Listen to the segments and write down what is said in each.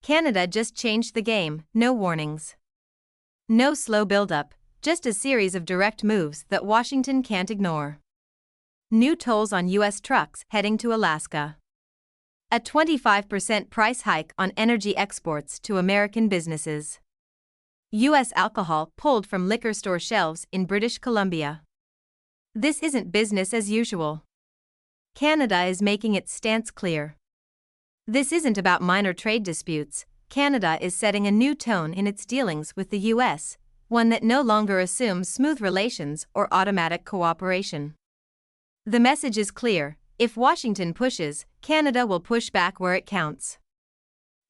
Canada just changed the game, no warnings. No slow buildup, just a series of direct moves that Washington can't ignore. New tolls on U.S. trucks heading to Alaska. A 25% price hike on energy exports to American businesses. U.S. alcohol pulled from liquor store shelves in British Columbia. This isn't business as usual. Canada is making its stance clear. This isn't about minor trade disputes. Canada is setting a new tone in its dealings with the U.S., one that no longer assumes smooth relations or automatic cooperation. The message is clear: if Washington pushes, Canada will push back where it counts.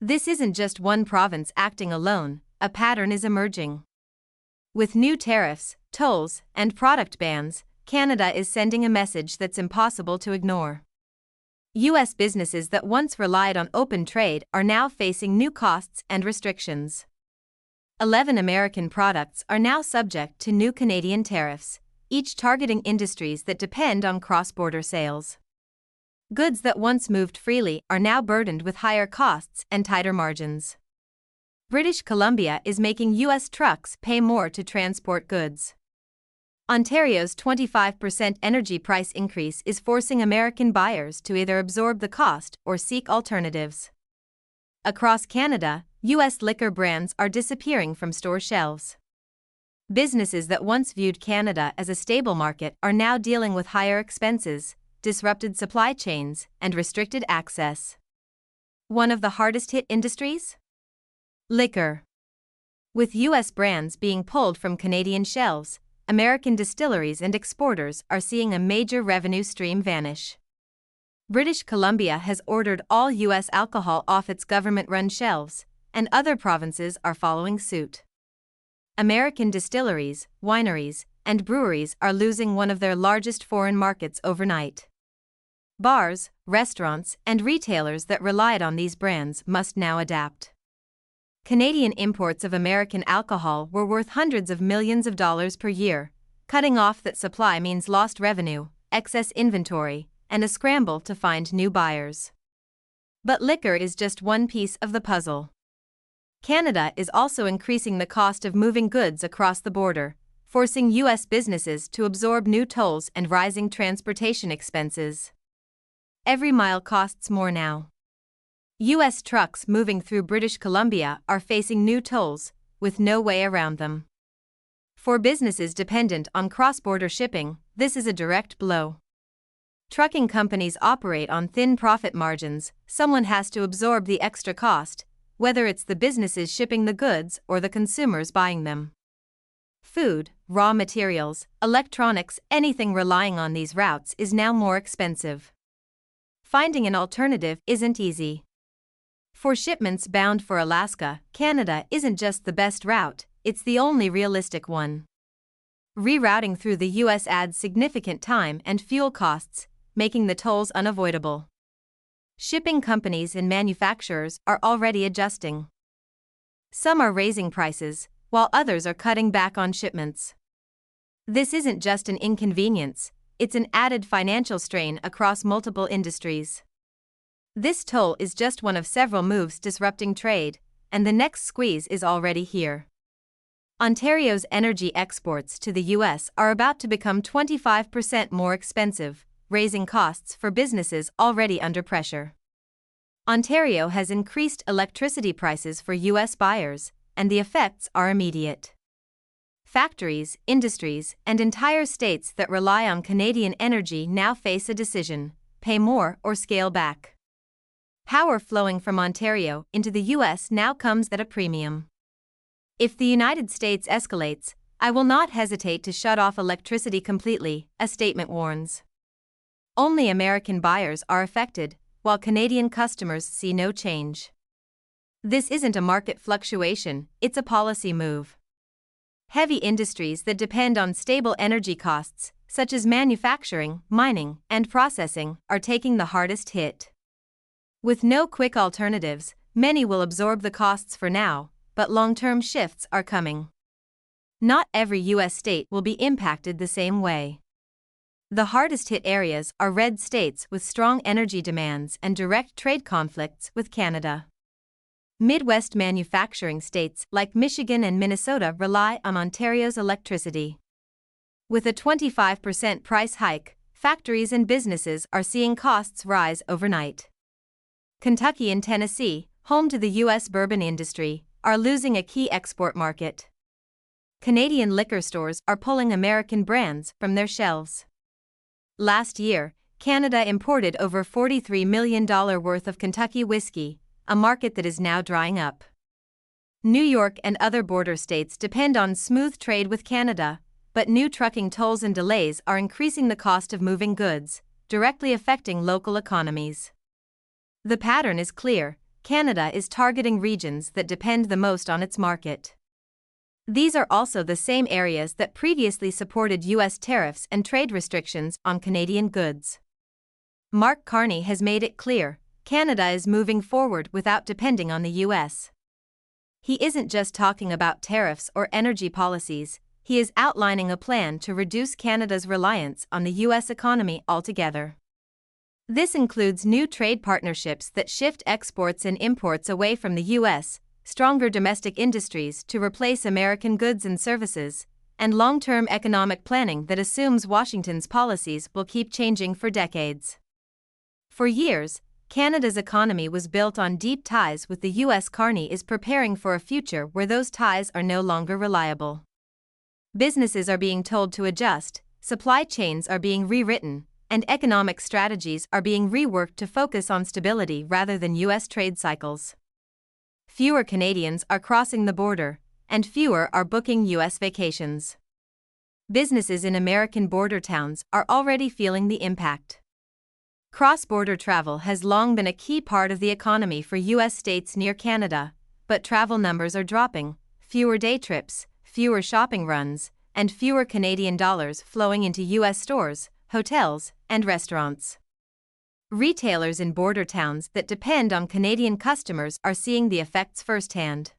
This isn't just one province acting alone, a pattern is emerging. With new tariffs, tolls, and product bans, Canada is sending a message that's impossible to ignore. U.S. businesses that once relied on open trade are now facing new costs and restrictions. 11 American products are now subject to new Canadian tariffs, each targeting industries that depend on cross-border sales. Goods that once moved freely are now burdened with higher costs and tighter margins. British Columbia is making U.S. trucks pay more to transport goods. Ontario's 25% energy price increase is forcing American buyers to either absorb the cost or seek alternatives. Across Canada, U.S. liquor brands are disappearing from store shelves. Businesses that once viewed Canada as a stable market are now dealing with higher expenses, disrupted supply chains, and restricted access. One of the hardest-hit industries? Liquor. With U.S. brands being pulled from Canadian shelves, American distilleries and exporters are seeing a major revenue stream vanish. British Columbia has ordered all U.S. alcohol off its government-run shelves, and other provinces are following suit. American distilleries, wineries, and breweries are losing one of their largest foreign markets overnight. Bars, restaurants, and retailers that relied on these brands must now adapt. Canadian imports of American alcohol were worth hundreds of millions of dollars per year. Cutting off that supply means lost revenue, excess inventory, and a scramble to find new buyers. But liquor is just one piece of the puzzle. Canada is also increasing the cost of moving goods across the border, forcing U.S. businesses to absorb new tolls and rising transportation expenses. Every mile costs more now. U.S. trucks moving through British Columbia are facing new tolls, with no way around them. For businesses dependent on cross-border shipping, this is a direct blow. Trucking companies operate on thin profit margins. Someone has to absorb the extra cost, whether it's the businesses shipping the goods or the consumers buying them. Food, raw materials, electronics, anything relying on these routes is now more expensive. Finding an alternative isn't easy. For shipments bound for Alaska, Canada isn't just the best route, it's the only realistic one. Rerouting through the U.S. adds significant time and fuel costs, making the tolls unavoidable. Shipping companies and manufacturers are already adjusting. Some are raising prices, while others are cutting back on shipments. This isn't just an inconvenience, it's an added financial strain across multiple industries. This toll is just one of several moves disrupting trade, and the next squeeze is already here. Ontario's energy exports to the U.S. are about to become 25% more expensive, raising costs for businesses already under pressure. Ontario has increased electricity prices for U.S. buyers, and the effects are immediate. Factories, industries, and entire states that rely on Canadian energy now face a decision: pay more or scale back. Power flowing from Ontario into the U.S. now comes at a premium. If the United States escalates, I will not hesitate to shut off electricity completely, a statement warns. Only American buyers are affected, while Canadian customers see no change. This isn't a market fluctuation, it's a policy move. Heavy industries that depend on stable energy costs, such as manufacturing, mining, and processing, are taking the hardest hit. With no quick alternatives, many will absorb the costs for now, but long-term shifts are coming. Not every U.S. state will be impacted the same way. The hardest-hit areas are red states with strong energy demands and direct trade conflicts with Canada. Midwest manufacturing states like Michigan and Minnesota rely on Ontario's electricity. With a 25% price hike, factories and businesses are seeing costs rise overnight. Kentucky and Tennessee, home to the U.S. bourbon industry, are losing a key export market. Canadian liquor stores are pulling American brands from their shelves. Last year, Canada imported over $43 million worth of Kentucky whiskey, a market that is now drying up. New York and other border states depend on smooth trade with Canada, but new trucking tolls and delays are increasing the cost of moving goods, directly affecting local economies. The pattern is clear: Canada is targeting regions that depend the most on its market. These are also the same areas that previously supported U.S. tariffs and trade restrictions on Canadian goods. Mark Carney has made it clear: Canada is moving forward without depending on the U.S. He isn't just talking about tariffs or energy policies, he is outlining a plan to reduce Canada's reliance on the U.S. economy altogether. This includes new trade partnerships that shift exports and imports away from the U.S., stronger domestic industries to replace American goods and services, and long-term economic planning that assumes Washington's policies will keep changing for decades. For years, Canada's economy was built on deep ties with the U.S. Carney is preparing for a future where those ties are no longer reliable. Businesses are being told to adjust, supply chains are being rewritten, and economic strategies are being reworked to focus on stability rather than U.S. trade cycles. Fewer Canadians are crossing the border, and fewer are booking U.S. vacations. Businesses in American border towns are already feeling the impact. Cross-border travel has long been a key part of the economy for U.S. states near Canada, but travel numbers are dropping: fewer day trips, fewer shopping runs, and fewer Canadian dollars flowing into U.S. stores, hotels, and restaurants. Retailers in border towns that depend on Canadian customers are seeing the effects firsthand.